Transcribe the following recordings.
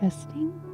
Testing.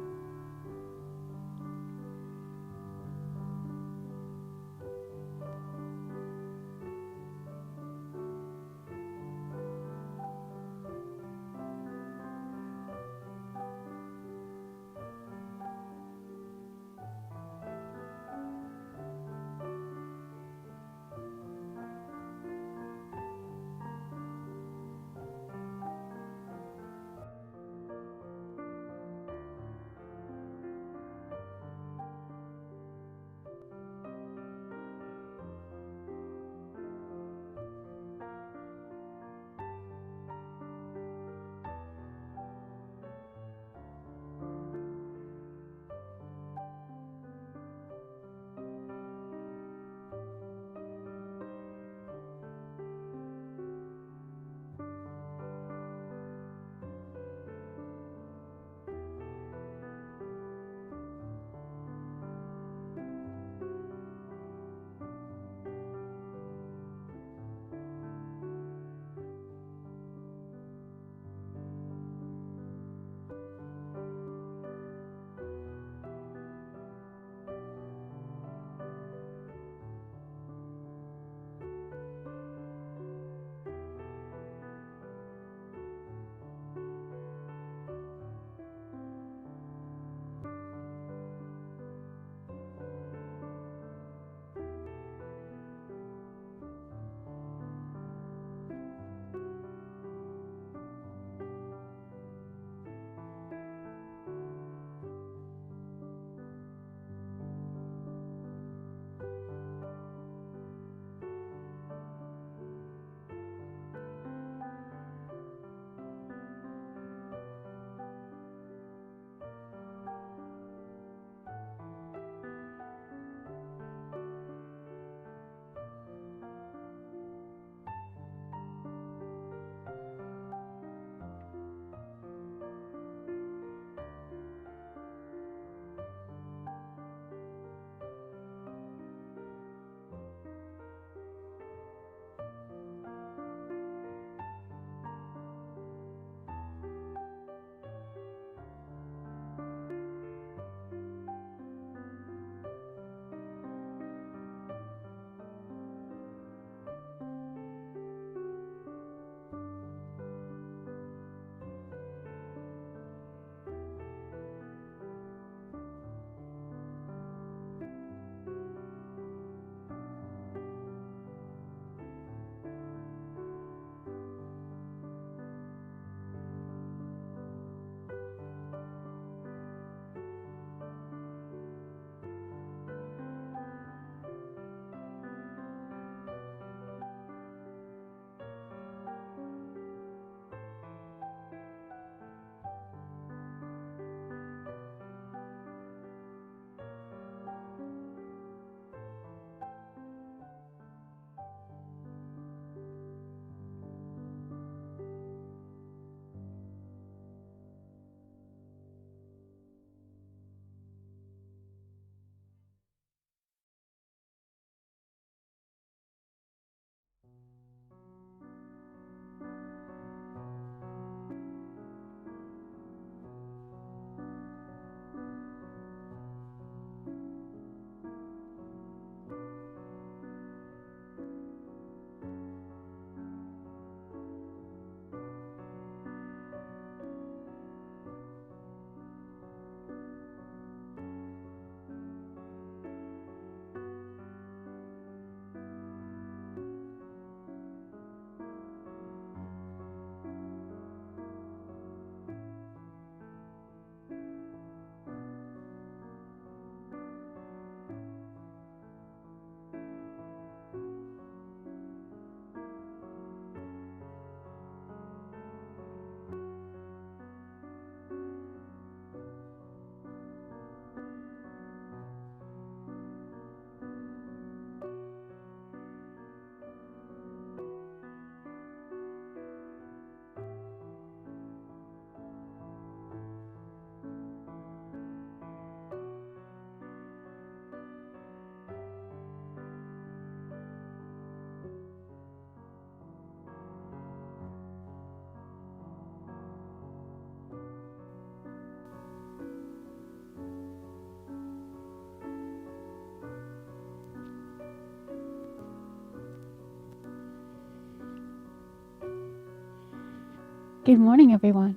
Good morning, everyone.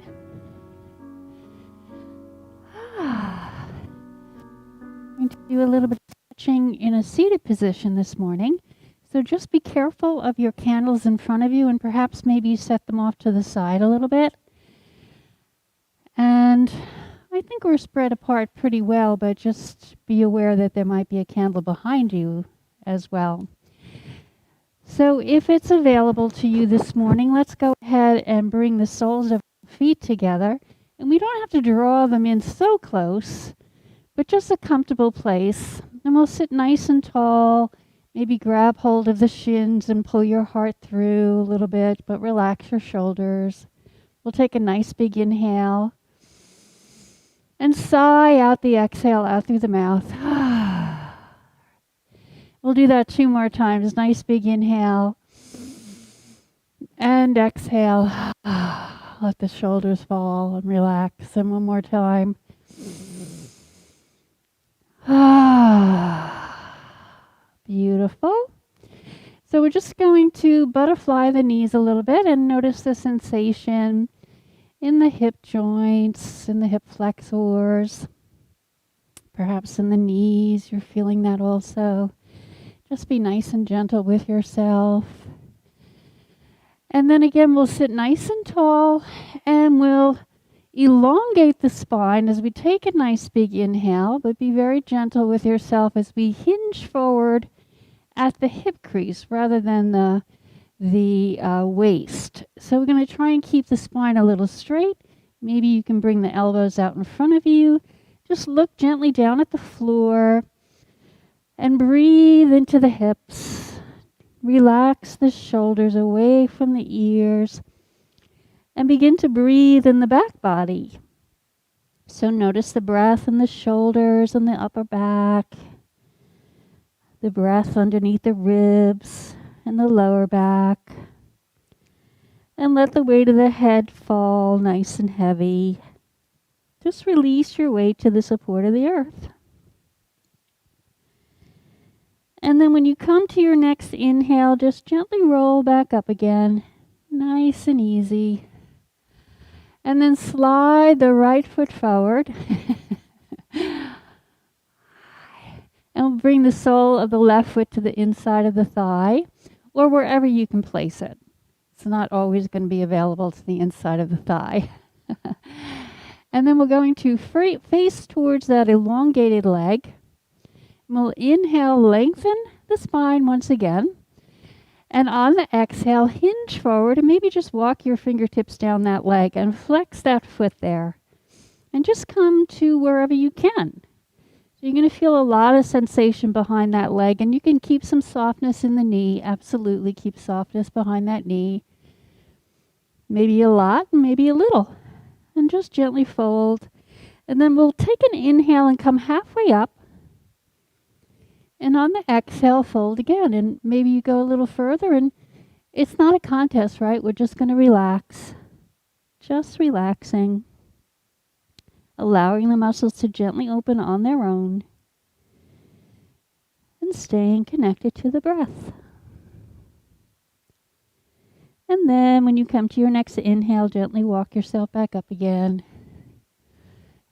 I'm going to do a little bit of stretching in a seated position this morning. So just be careful of your candles in front of you and perhaps maybe set them off to the side a little bit. And I think we're spread apart pretty well, but just be aware that there might be a candle behind you as well. So if it's available to you this morning, let's go ahead and bring the soles of our feet together. And we don't have to draw them in so close, but just a comfortable place. And we'll sit nice and tall, maybe grab hold of the shins and pull your heart through a little bit, but relax your shoulders. We'll take a nice big inhale and sigh out the exhale out through the mouth. We'll do that 2 more times. Nice big inhale and exhale. Let the shoulders fall and relax. And one more time. Beautiful. So we're just going to butterfly the knees a little bit and notice the sensation in the hip joints, in the hip flexors, perhaps in the knees. You're feeling that also. Just be nice and gentle with yourself. And then again, we'll sit nice and tall and we'll elongate the spine as we take a nice big inhale, but be very gentle with yourself as we hinge forward at the hip crease rather than the waist. So we're going to try and keep the spine a little straight. Maybe you can bring the elbows out in front of you. Just look gently down at the floor and breathe into the hips. Relax the shoulders away from the ears and begin to breathe in the back body. So notice the breath in the shoulders and the upper back, the breath underneath the ribs and the lower back. And let the weight of the head fall nice and heavy. Just release your weight to the support of the earth. And then when you come to your next inhale, just gently roll back up again. Nice and easy. And then slide the right foot forward. And bring the sole of the left foot to the inside of the thigh, or wherever you can place it. It's not always going to be available to the inside of the thigh. And then we're going to face towards that elongated leg. We'll inhale, lengthen the spine once again. And on the exhale, hinge forward and maybe just walk your fingertips down that leg and flex that foot there. And just come to wherever you can. So you're going to feel a lot of sensation behind that leg, and you can keep some softness in the knee. Absolutely keep softness behind that knee. Maybe a lot, maybe a little. And just gently fold. And then we'll take an inhale and come halfway up. And on the exhale, fold again. And maybe you go a little further. And it's not a contest, right? We're just going to relax. Just relaxing. Allowing the muscles to gently open on their own. And staying connected to the breath. And then when you come to your next inhale, gently walk yourself back up again.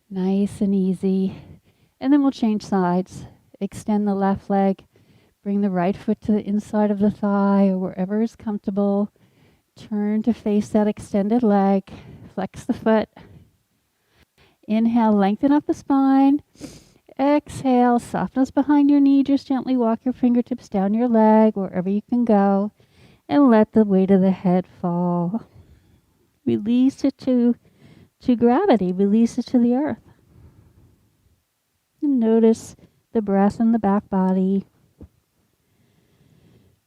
Nice and easy. And then we'll change sides. Extend the left leg. Bring the right foot to the inside of the thigh or wherever is comfortable. Turn to face that extended leg. Flex the foot. Inhale, lengthen up the spine. Exhale, softness behind your knee. Just gently walk your fingertips down your leg wherever you can go. And let the weight of the head fall. Release it to gravity. Release it to the earth. And notice the breath in the back body.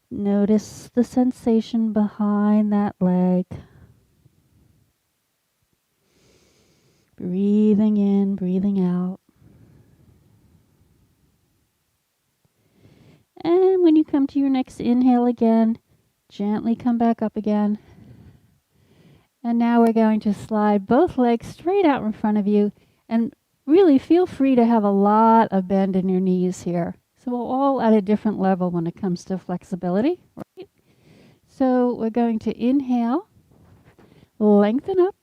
Notice the sensation behind that leg. Breathing in, breathing out. And when you come to your next inhale again, gently come back up again. And now we're going to slide both legs straight out in front of you and really feel free to have a lot of bend in your knees here. So we're all at a different level when it comes to flexibility, right? So we're going to inhale, Lengthen up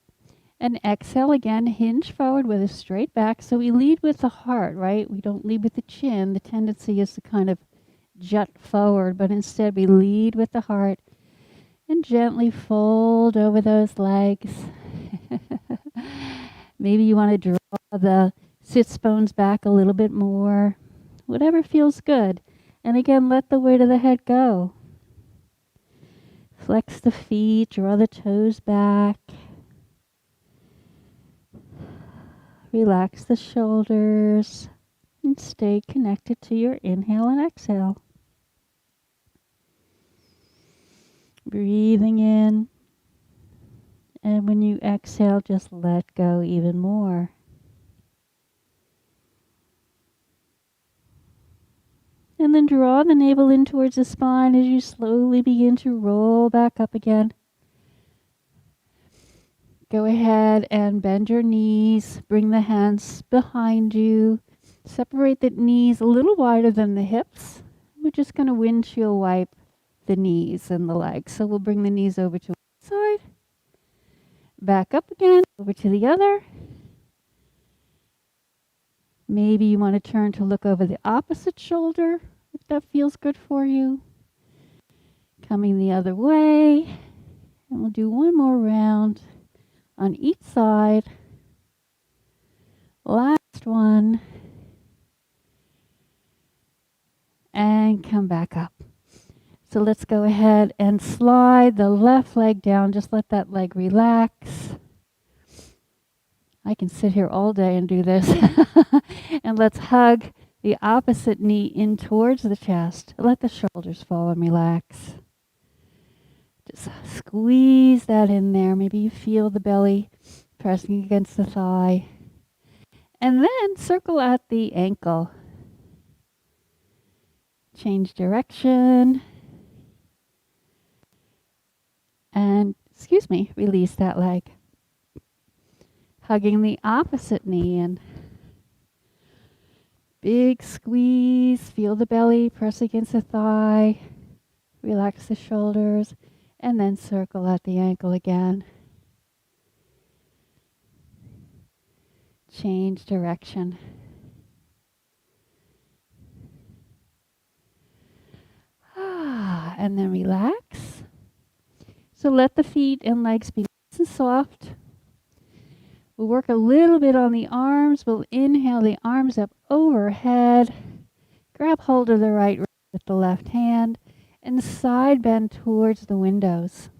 and exhale again. Hinge forward with a straight back. So we lead with the heart, right? We don't lead with the chin. The tendency is to kind of jut forward, but instead we lead with the heart and gently fold over those legs. Maybe you want to draw the sits bones back a little bit more. Whatever feels good. And again, let the weight of the head go. Flex the feet, draw the toes back. Relax the shoulders and stay connected to your inhale and exhale. Breathing in, and when you exhale, just let go even more. And then draw the navel in towards the spine as you slowly begin to roll back up again. Go ahead and bend your knees, bring the hands behind you. Separate the knees a little wider than the hips. We're just going to windshield wipe the knees and the legs. So we'll bring the knees over to one side, back up again, over to the other. Maybe you want to turn to look over the opposite shoulder, if that feels good for you. Coming the other way. And we'll do one more round on each side. Last one. And come back up. So let's go ahead and slide the left leg down. Just let that leg relax. I can sit here all day and do this. And let's hug the opposite knee in towards the chest. Let the shoulders fall and relax. Just squeeze that in there. Maybe you feel the belly pressing against the thigh. And then circle out the ankle. Change direction. And, release that leg. Hugging the opposite knee in. Big squeeze. Feel the belly press against the thigh. Relax the shoulders. And then circle out the ankle again. Change direction. And then relax. So let the feet and legs be nice and soft. We'll work a little bit on the arms. We'll inhale the arms up overhead. Grab hold of the right wrist with the left hand and side bend towards the windows.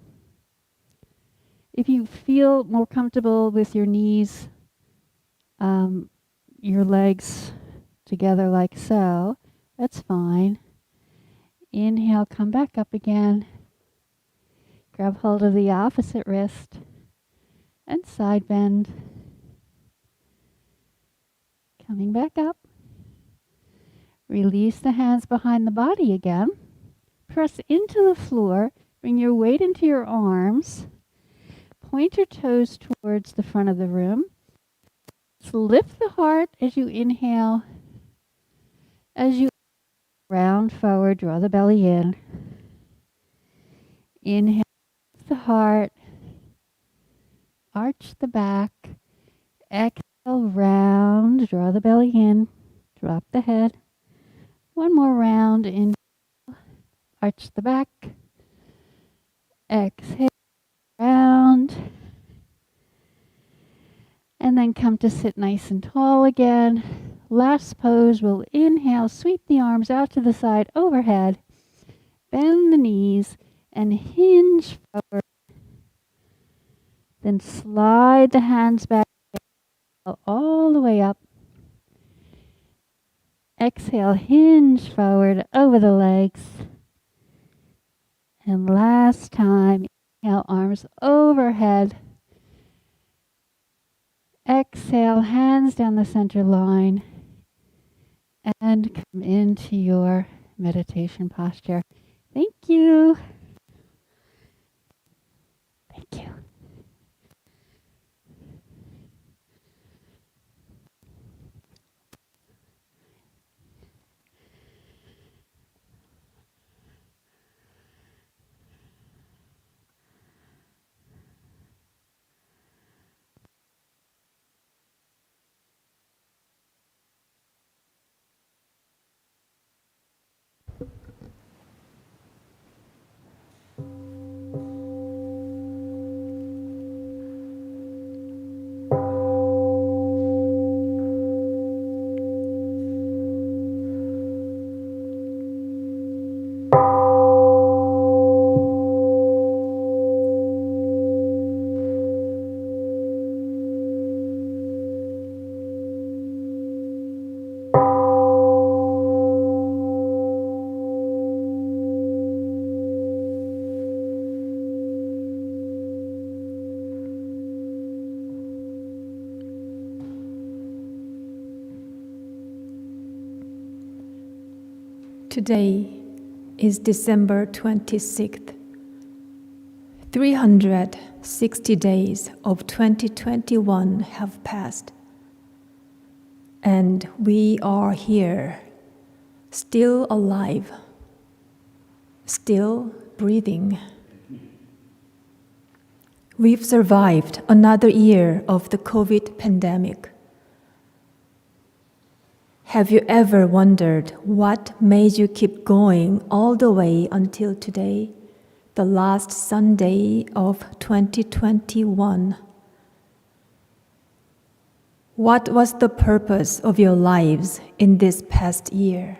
If you feel more comfortable with your knees, your legs together like so, that's fine. Inhale, come back up again. Grab hold of the opposite wrist and side bend. Coming back up. Release the hands behind the body again. Press into the floor. Bring your weight into your arms. Point your toes towards the front of the room. Lift the heart as you inhale. As you round forward, draw the belly in. Inhale, lift the heart. Arch the back. Exhale, round, draw the belly in. Drop the head. One more round. Inhale, arch the back. Exhale, round. And then come to sit nice and tall again. Last pose, we'll inhale, sweep the arms out to the side overhead. Bend the knees and hinge forward. Then slide the hands back all the way up. Exhale, hinge forward over the legs. And last time, inhale, arms overhead. Exhale, hands down the center line. And come into your meditation posture. Thank you. Thank you. Today is December 26th. 360 days of 2021 have passed, and we are here, still alive, still breathing. We've survived another year of the COVID pandemic. Have you ever wondered what made you keep going all the way until today, the last Sunday of 2021? What was the purpose of your lives in this past year?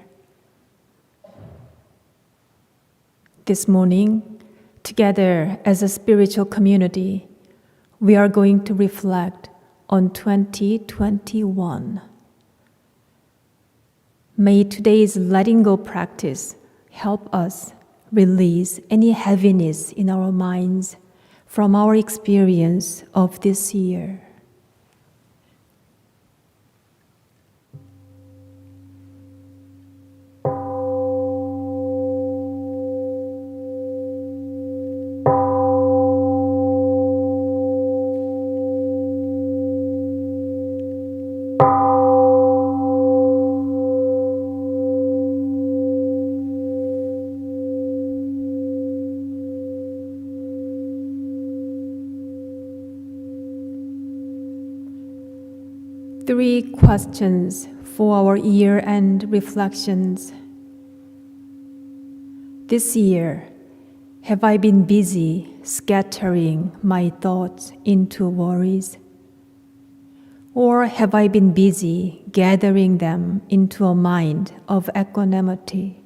This morning, together as a spiritual community, we are going to reflect on 2021. May today's letting go practice help us release any heaviness in our minds from our experience of this year. Three questions for our year-end reflections. This year, have I been busy scattering my thoughts into worries? Or have I been busy gathering them into a mind of equanimity?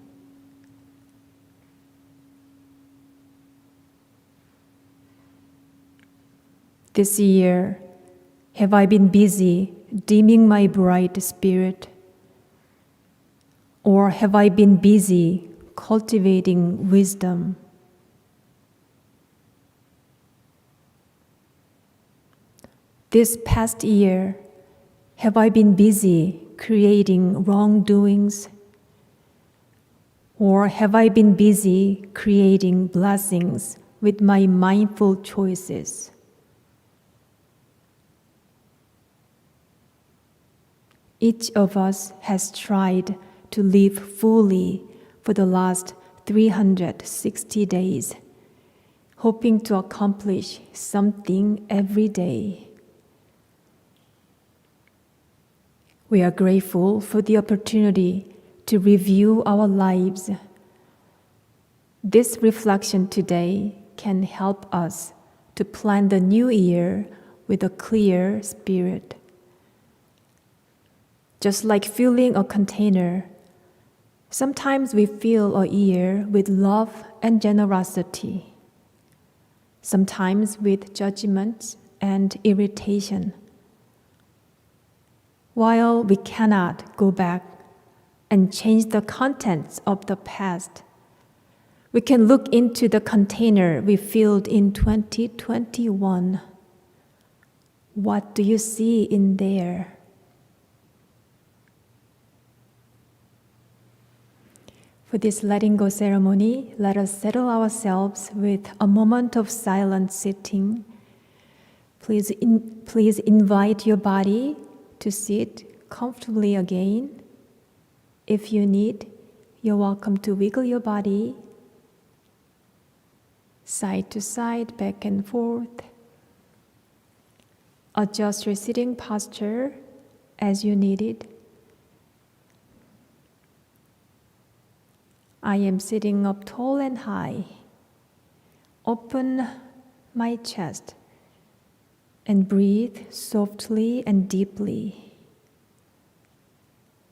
This year, have I been busy dimming my bright spirit? Or have I been busy cultivating wisdom? This past year, have I been busy creating wrongdoings? Or have I been busy creating blessings with my mindful choices? Each of us has tried to live fully for the last 360 days, hoping to accomplish something every day. We are grateful for the opportunity to review our lives. This reflection today can help us to plan the new year with a clear spirit. Just like filling a container, sometimes we fill a year with love and generosity, sometimes with judgment and irritation. While we cannot go back and change the contents of the past, we can look into the container we filled in 2021. What do you see in there? For this letting go ceremony, let us settle ourselves with a moment of silent sitting. Please invite your body to sit comfortably again. If you need, you're welcome to wiggle your body side to side, back and forth. Adjust your sitting posture as you need it. I am sitting up tall and high. Open my chest and breathe softly and deeply.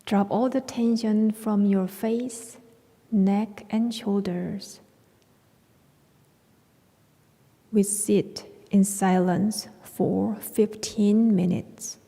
Drop all the tension from your face, neck, and shoulders. We sit in silence for 15 minutes.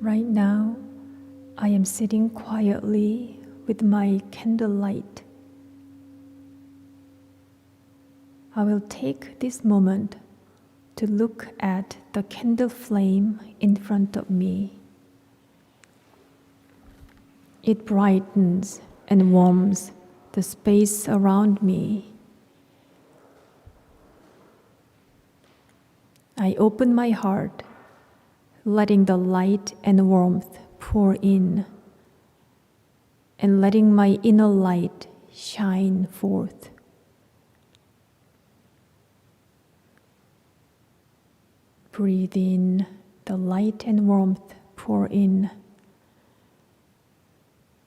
Right now, I am sitting quietly with my candlelight. I will take this moment to look at the candle flame in front of me. It brightens and warms the space around me. I open my heart, letting the light and warmth pour in, and letting my inner light shine forth. Breathe in, the light and warmth pour in,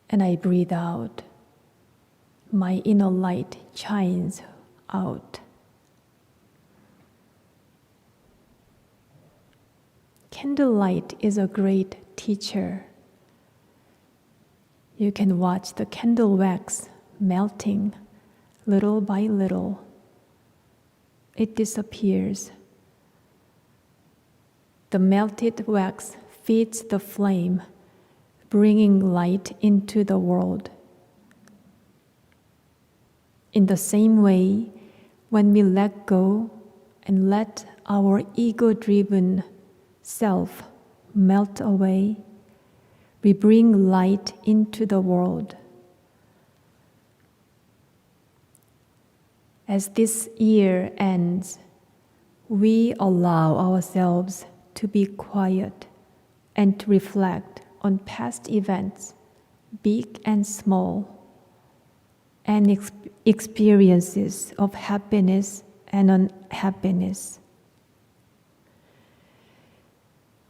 and I breathe out. My inner light shines out. Candlelight is a great teacher. You can watch the candle wax melting little by little. It disappears. The melted wax feeds the flame, bringing light into the world. In the same way, when we let go and let our ego-driven self melt away, we bring light into the world. As this year ends, we allow ourselves to be quiet and to reflect on past events, big and small, and experiences of happiness and unhappiness.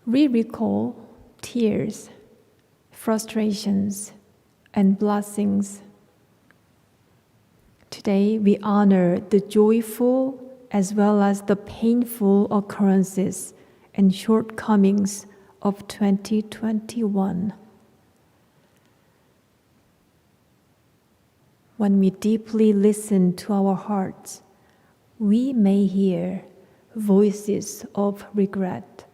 We recall tears, frustrations, and blessings. Today, we honor the joyful as well as the painful occurrences and shortcomings of 2021. When we deeply listen to our hearts, we may hear voices of regret.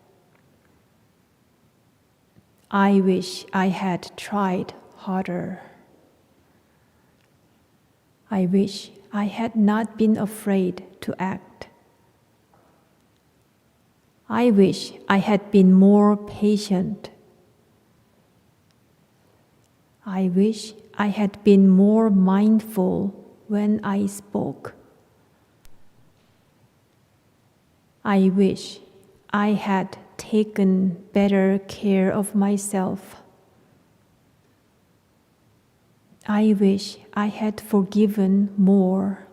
I wish I had tried harder. I wish I had not been afraid to act. I wish I had been more patient. I wish I had been more mindful when I spoke. I wish I had taken better care of myself. I wish I had forgiven more.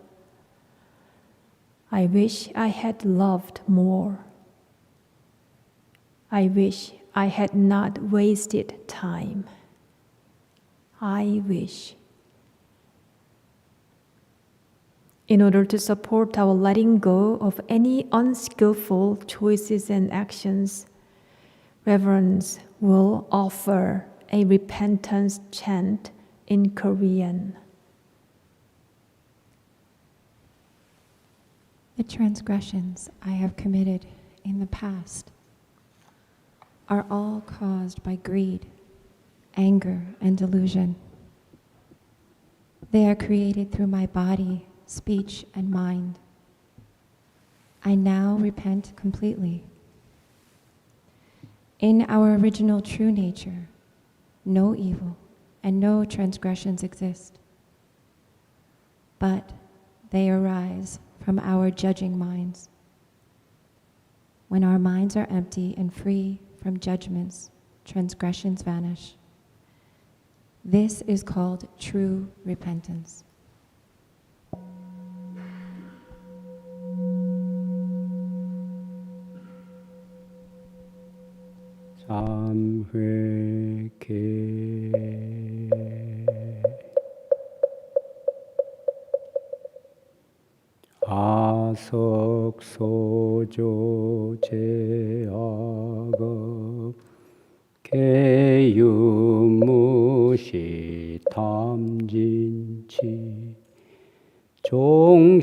I wish I had loved more. I wish I had not wasted time. I wish. In order to support our letting go of any unskillful choices and actions, Reverence will offer a repentance chant in Korean. The transgressions I have committed in the past are all caused by greed, anger, and delusion. They are created through my body, speech, and mind. I now repent completely. In our original true nature, no evil and no transgressions exist, but they arise from our judging minds. When our minds are empty and free from judgments, transgressions vanish. This is called true repentance. 삼회계 아석소조제아급 개유무시탐진치 종신구이지소생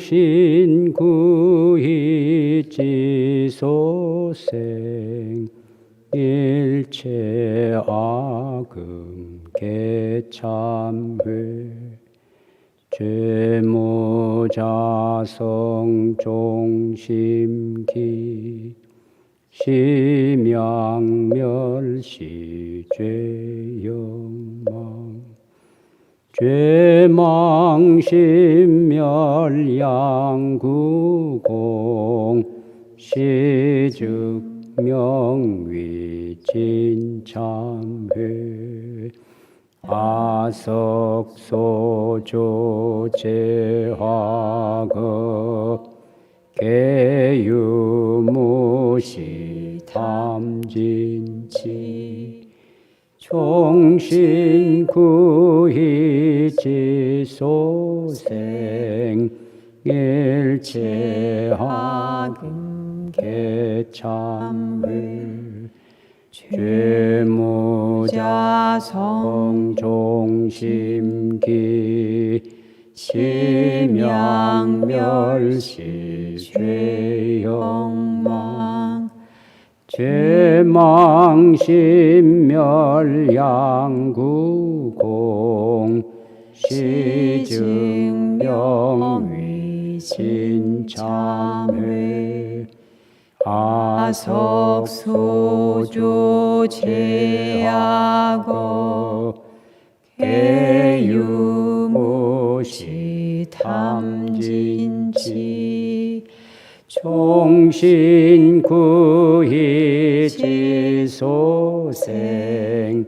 일체불생 일체 악음 개참회 죄무자성 종심기 심양멸시 죄영망 죄망심멸양구공 시즉명위진참회 아석소조제화거 개유무시 탐진치 종신구희지소생 일체하금 개참회 죄무자성 종심기 심양멸시 죄영망 죄망심멸양구공 시증명위진참회 아석소조제하거 개유무시 탐진치 종신구희지소생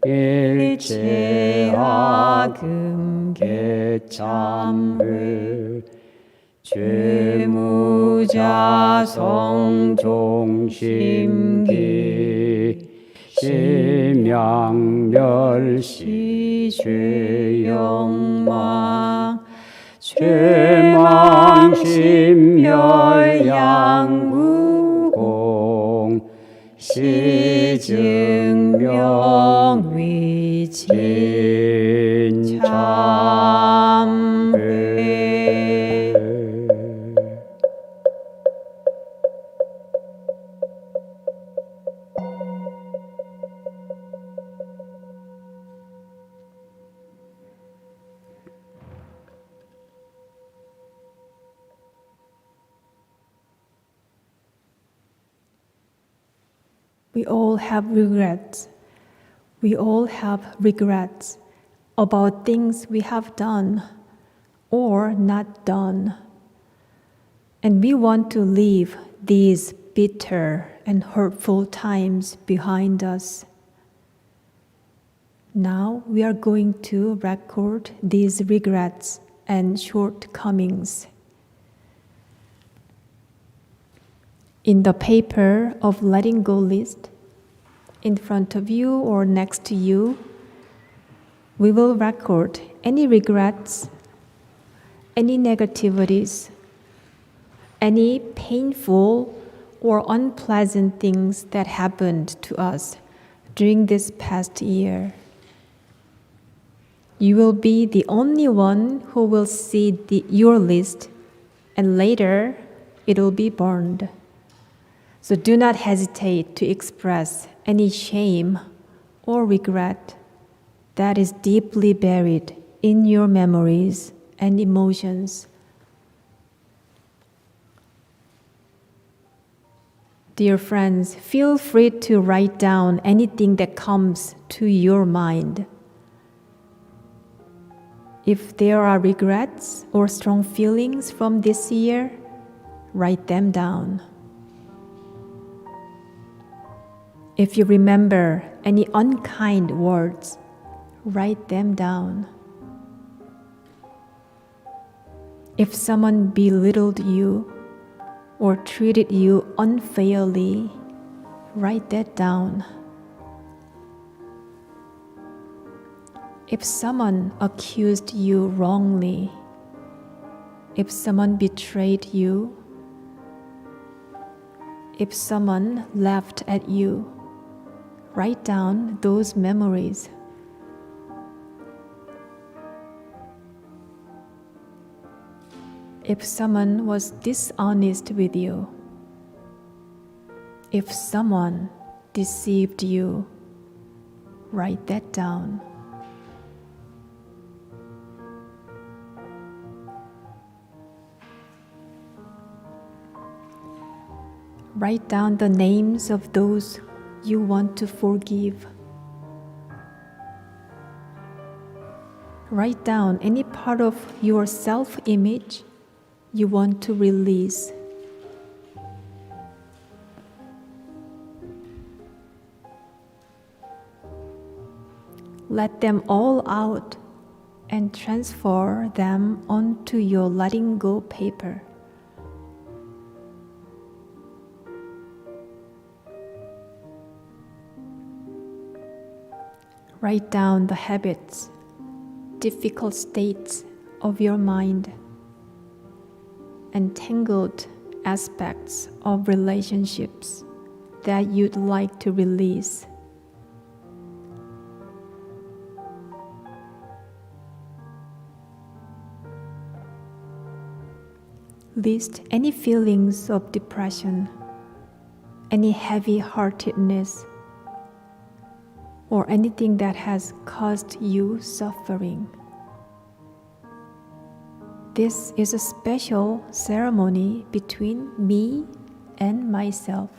일체하금 개참회 죄무자성 종심기 심양멸시 죄영망 죄망심멸양구공 시증명위진참회. We all have regrets. We all have regrets about things we have done or not done. And we want to leave these bitter and hurtful times behind us. Now we are going to record these regrets and shortcomings. In the paper of letting go list, in front of you or next to you, we will record any regrets, any negativities, any painful or unpleasant things that happened to us during this past year. You will be the only one who will see your list, and later it will be burned. So do not hesitate to express any shame or regret that is deeply buried in your memories and emotions. Dear friends, feel free to write down anything that comes to your mind. If there are regrets or strong feelings from this year, write them down. If you remember any unkind words, write them down. If someone belittled you or treated you unfairly, write that down. If someone accused you wrongly, if someone betrayed you, if someone laughed at you, write down those memories. If someone was dishonest with you, if someone deceived you. Write that down. Write down the names of those you want to forgive. Write down any part of your self-image you want to release. Let them all out and transfer them onto your letting go paper. Write down the habits, difficult states of your mind, and tangled aspects of relationships that you'd like to release. List any feelings of depression, any heavy-heartedness, or anything that has caused you suffering. This is a special ceremony between me and myself.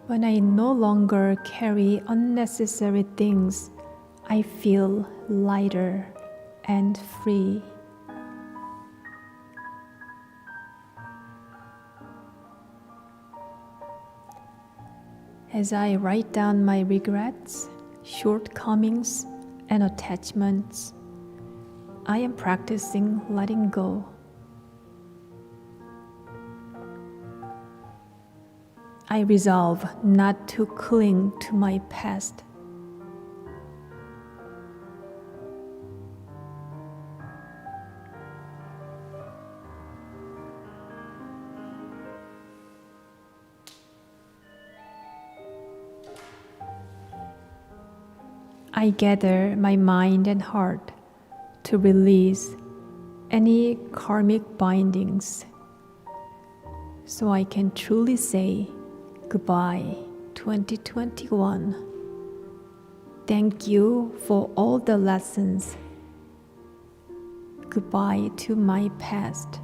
When I no longer carry unnecessary things, I feel lighter and free. As I write down my regrets, shortcomings, and attachments, I am practicing letting go. I resolve not to cling to my past. I gather my mind and heart to release any karmic bindings so I can truly say goodbye 2021. Thank you for all the lessons. Goodbye to my past.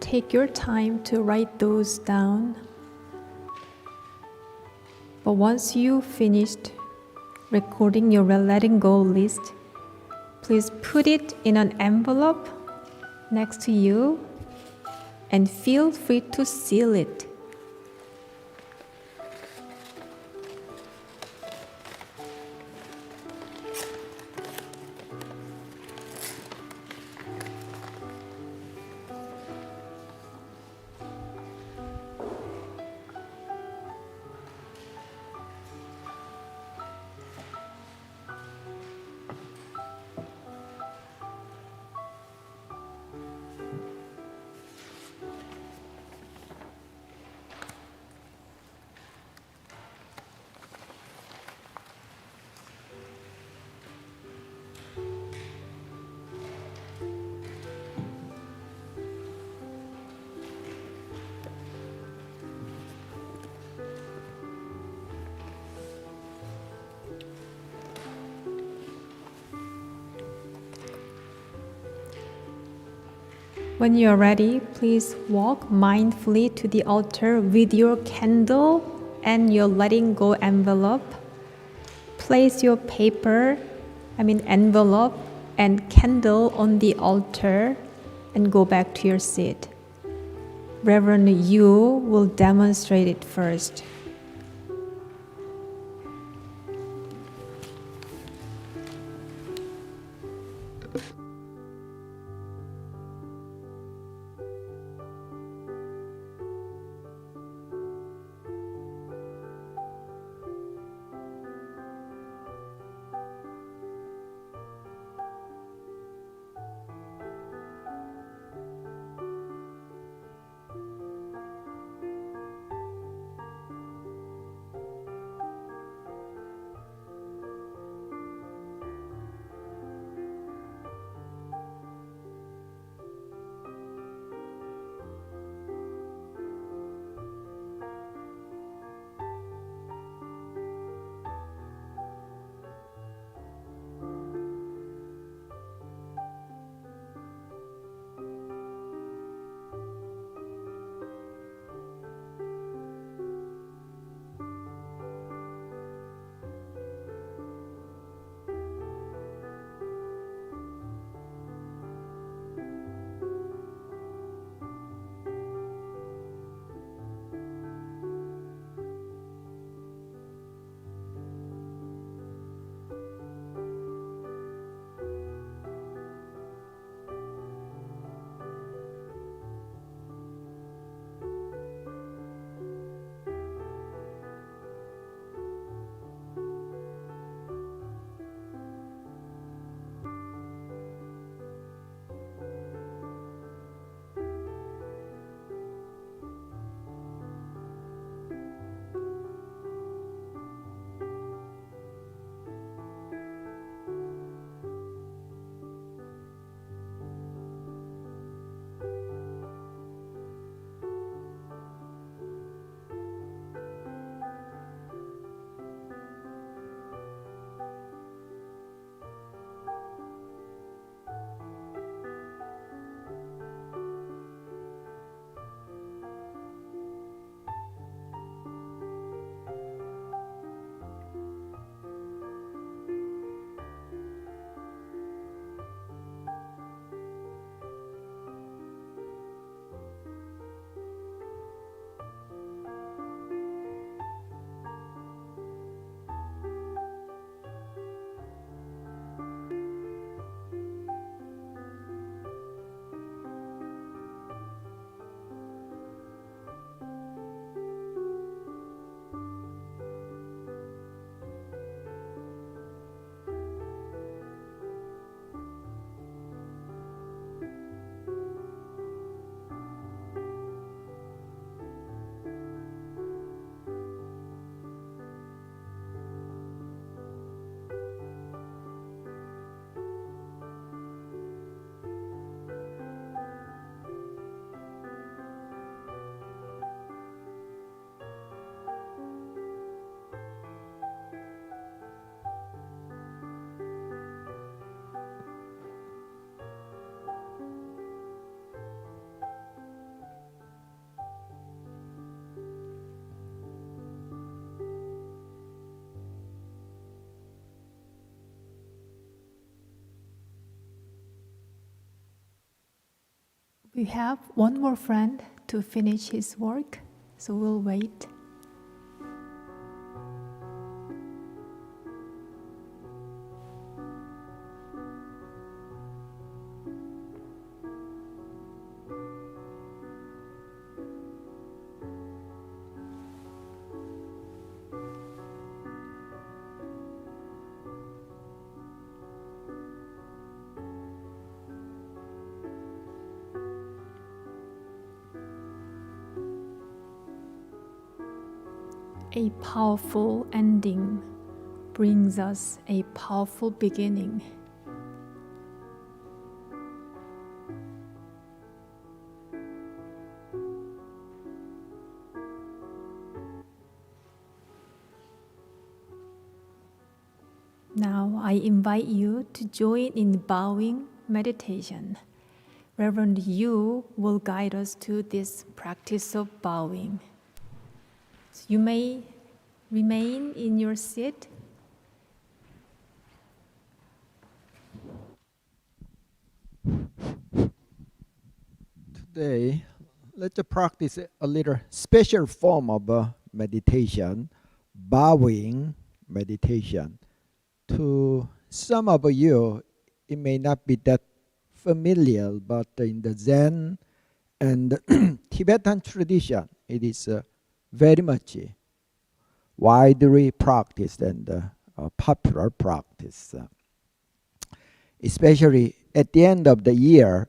Take your time to write those down. But once you finished recording your letting go list, please put it in an envelope next to you and feel free to seal it. When you are ready, please walk mindfully to the altar with your candle and your letting go envelope. Place your envelope and candle on the altar and go back to your seat. Reverend Yu will demonstrate it first. We have one more friend to finish his work, so we'll wait. A powerful ending brings us a powerful beginning. Now I invite you to join in bowing meditation. Reverend Yu will guide us to this practice of bowing. So you may remain in your seat. Today, let's practice a little special form of meditation, bowing meditation. To some of you, it may not be that familiar, but in the Zen and Tibetan tradition, it is very much widely practiced and popular practice. Especially at the end of the year,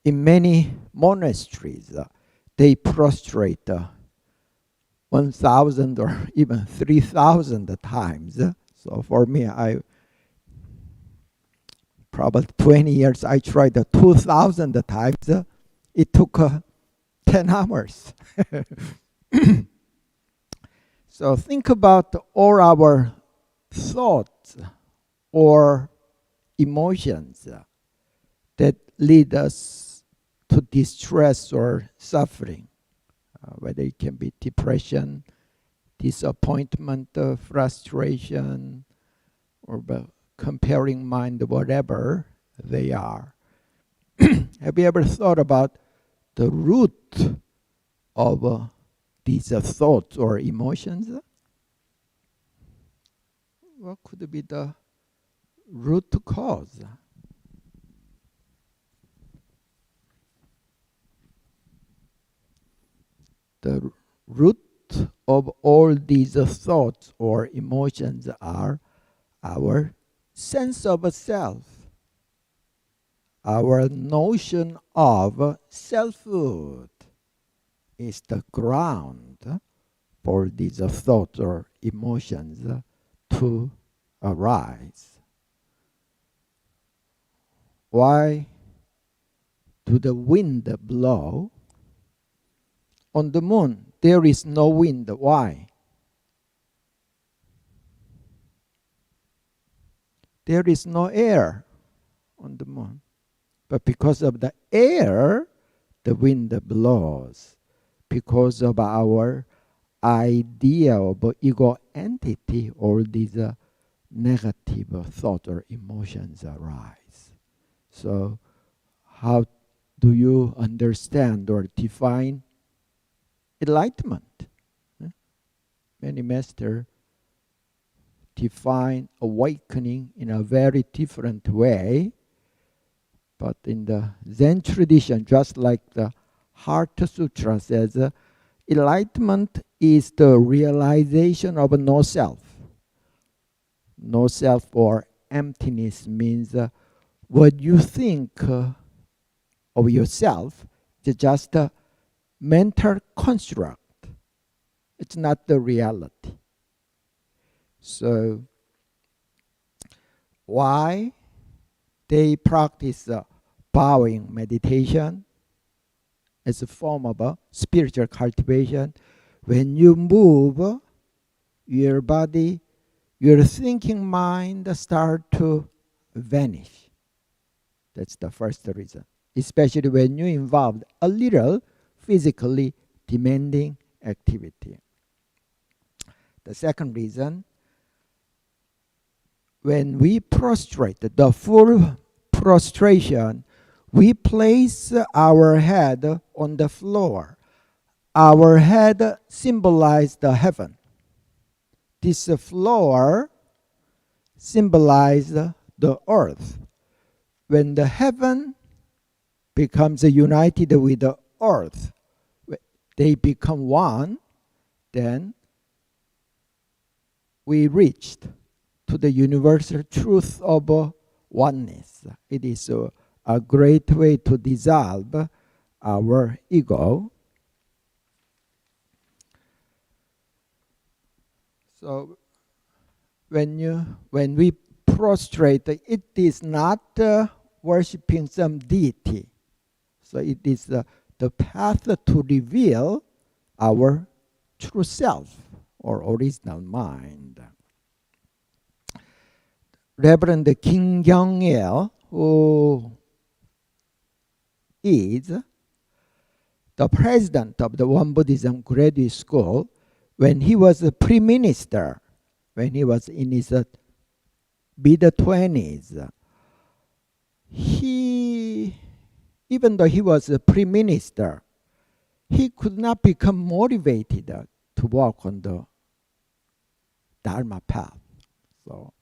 in many monasteries, they prostrate 1,000 or even 3,000 times. So for me, I probably 20 years, I tried 2,000 times. It took 10 hours. So think about all our thoughts or emotions that lead us to distress or suffering, whether it can be depression, disappointment, frustration, or comparing mind, whatever they are. Have you ever thought about the root of these thoughts or emotions? What could be the root cause? The root of all these thoughts or emotions are our sense of self, our notion of selfhood is the ground for these thoughts or emotions to arise. Why do the wind blow? On the moon, there is no wind. Why? There is no air on the moon. But because of the air, the wind blows. Because of our idea of ego entity, all these negative thoughts or emotions arise. So how do you understand or define enlightenment? Many masters define awakening in a very different way. But in the Zen tradition, just like the Heart Sutra says, enlightenment is the realization of no self. No self or emptiness means what you think of yourself is just a mental construct. It's not the reality. So, why they practice bowing meditation as a form of spiritual cultivation? When you move your body, your thinking mind start to vanish. That's the first reason. Especially when you involve a little physically demanding activity. The second reason, when we prostrate, the full prostration, we place our head on the floor. Our head symbolizes the heaven. This floor symbolizes the earth. When the heaven becomes united with the earth, they become one, then we reached to the universal truth of oneness. It is a great way to dissolve our ego. So when we prostrate, it is not worshiping some deity. So it is the path to reveal our true self or original mind. Reverend Kim Kyung-il, who is the president of the Won Buddhism Graduate School. When he was a pre-minister, when he was in his mid-20s, he, even though he was a pre-minister, he could not become motivated to walk on the Dharma path. So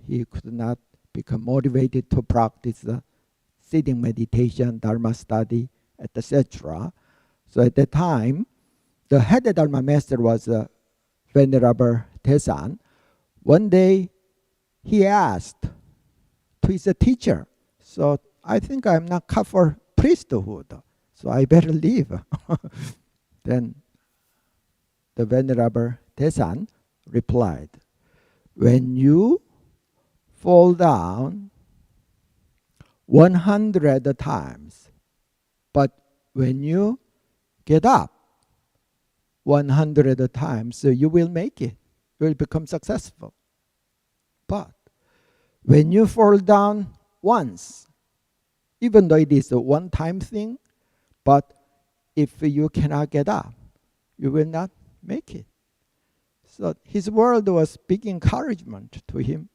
he could not become motivated to practice sitting meditation, Dharma study, etc. So at that time, the head Dharma master was Venerable Tesan. One day, he asked to his teacher, so I think I'm not cut for priesthood, so I better leave. Then the Venerable Tesan replied, when you fall down 100 times, but when you get up 100 times, so you will make it. You will become successful. But when you fall down once, even though it is a one-time thing, but if you cannot get up, you will not make it. So his word was big encouragement to him.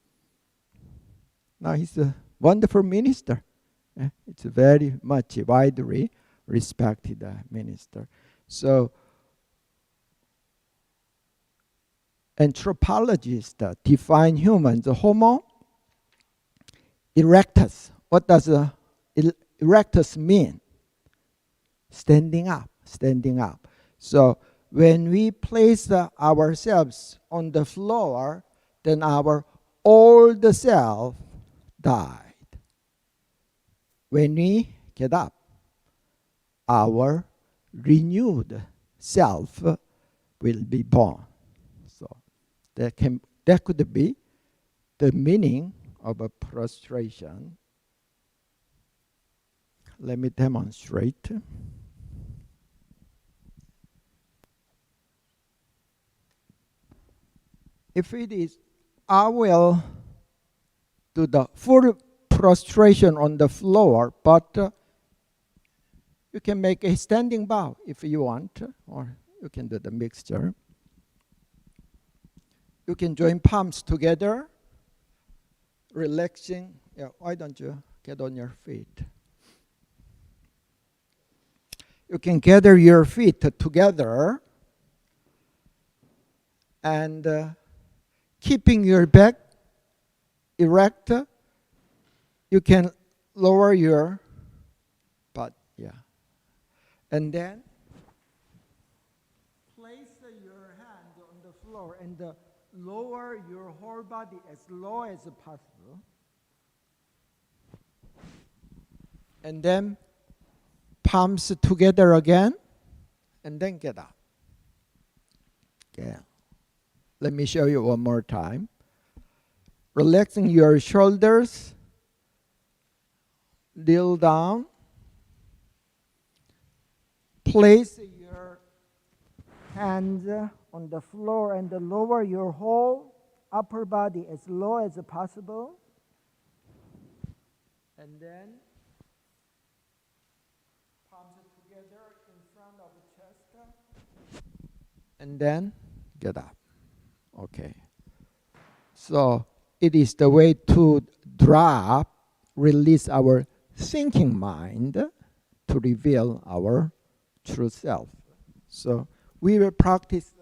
Now he's a wonderful minister. It's a very much widely respected minister. So anthropologists define humans, Homo erectus. What does erectus mean? Standing up, standing up. So when we place ourselves on the floor, then our old self died. When we get up, our renewed self will be born. So that could be the meaning of a prostration. Let me demonstrate. If it is, I will do the full prostration on the floor, but you can make a standing bow if you want, or you can do the mixture. You can join palms together, relaxing. Yeah, why don't you get on your feet? You can gather your feet together and keeping your back erect. You can lower your butt, yeah. And then place your hand on the floor and lower your whole body as low as possible. And then palms together again, and then get up. Yeah. Let me show you one more time. Relaxing your shoulders, kneel down. Place your hands on the floor and lower your whole upper body as low as possible. And then palms together in front of the chest. And then get up. Okay. So it is the way to drop, release our thinking mind to reveal our true self. So we will practice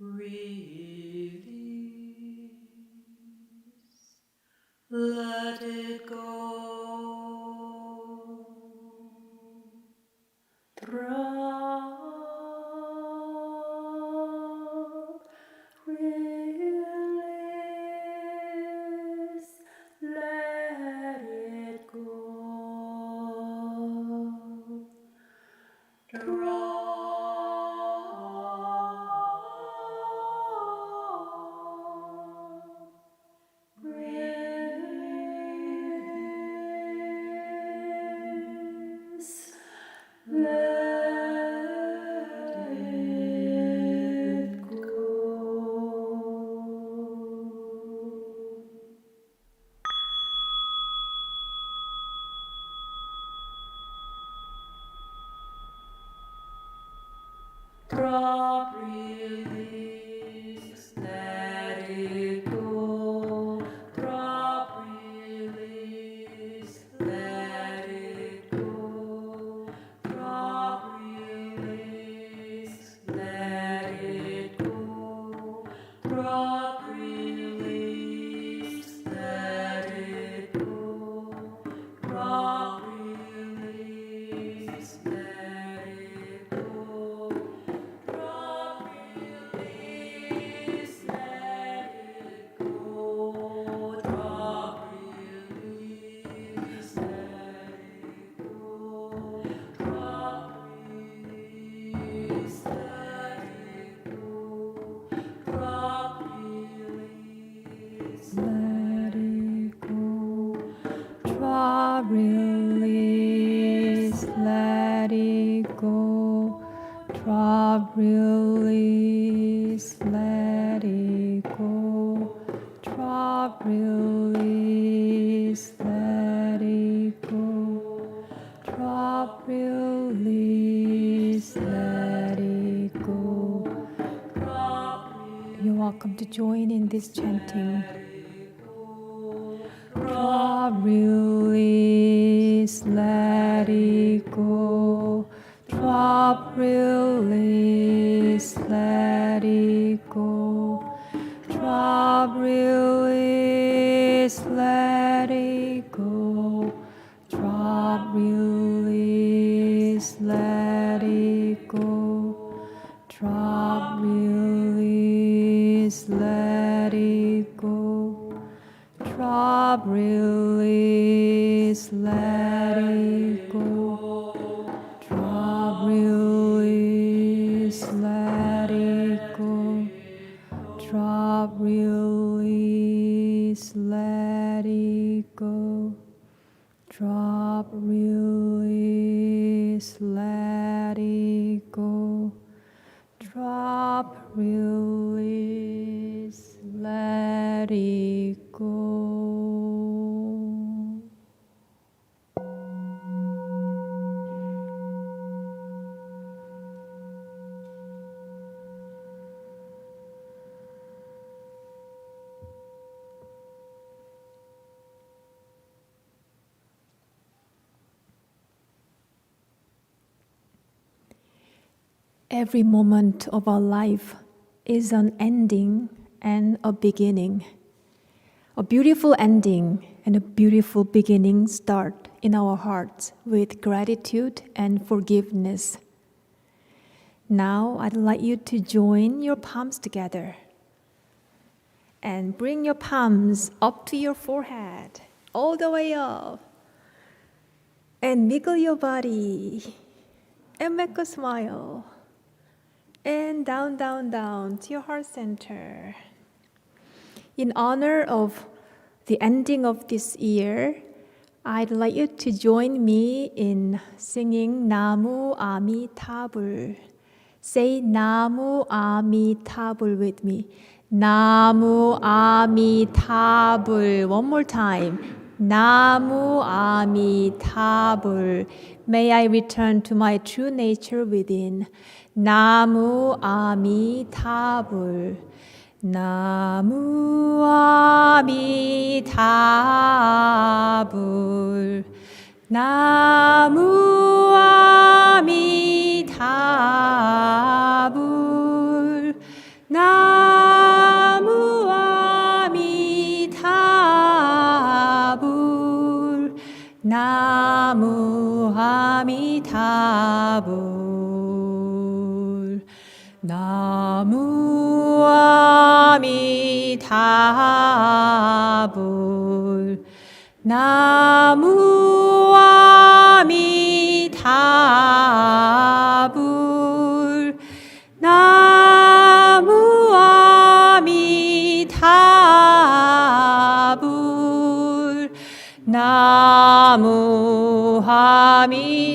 Release. Let it go. Drop. Release. Let it go. Drop. Release. Let it go. Drop, release, let it go. Drop, release, let it go. Drop, release, let it go. Drop, release, let it go. Drop, release, let it go. Drop, release, let it go. Drop, release, let it go. Drop, release, let it go. Drop, release, let it go. Drop, release, let it go. Drop, release, let it go. Drop, release, let it go. Drop, release, let it go. You're welcome to join in this chanting. Drop, release, let it go. Drop, release, let it go. Drop, release, let it go. Drop, release, let it go. Drop, release, let it go. Drop, release, let it go. Drop, release, let it go. Drop, release, let it go. Drop, release, let it go. Drop, release, let it go. Every moment of our life is an ending and a beginning. A beautiful ending and a beautiful beginning start in our hearts with gratitude and forgiveness. Now I'd like you to join your palms together and bring your palms up to your forehead, all the way up. And wiggle your body and make a smile. And down, down, down to your heart center. In honor of the ending of this year, I'd like you to join me in singing Namu Amitabha. Say Namu Amitabha with me. Namu Amitabha. One more time. Namu Amitabha. May I return to my true nature within. Namu Amitabha. Namu Amitabha. Namu Amitabha. Namu 아미타불 나무 아미타불 나무 아미타불 나무 아미타불.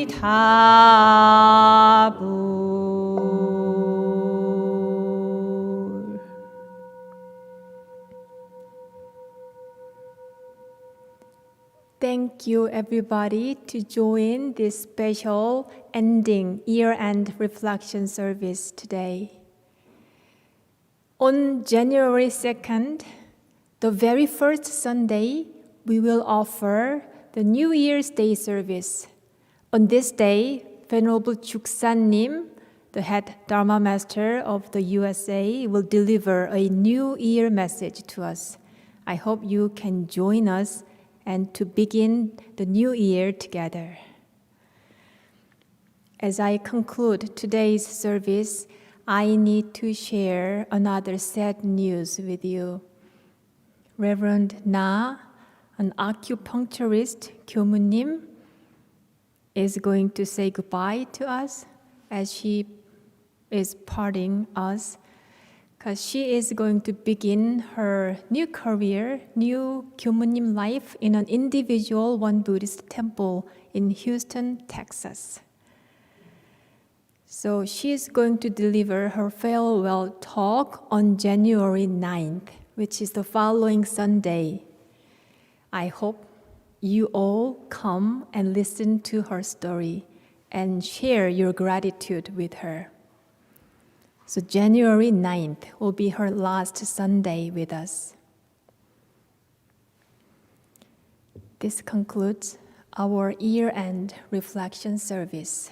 Thank you everybody to join this special ending year-end reflection service today. On January 2nd, the very first Sunday, we will offer the New Year's Day service. On this day, Venerable Chuksan-nim, the head Dharma master of the USA, will deliver a New Year message to us. I hope you can join us and to begin the new year together. As I conclude today's service, I need to share another sad news with you. Reverend Na, an acupuncturist, Kyomunim, is going to say goodbye to us as she is parting us, because she is going to begin her new career, new Kyomunim life in an individual One Buddhist temple in Houston, Texas. So she is going to deliver her farewell talk on January 9th, which is the following Sunday. I hope you all come and listen to her story and share your gratitude with her. So January 9th will be her last Sunday with us. This concludes our year-end reflection service.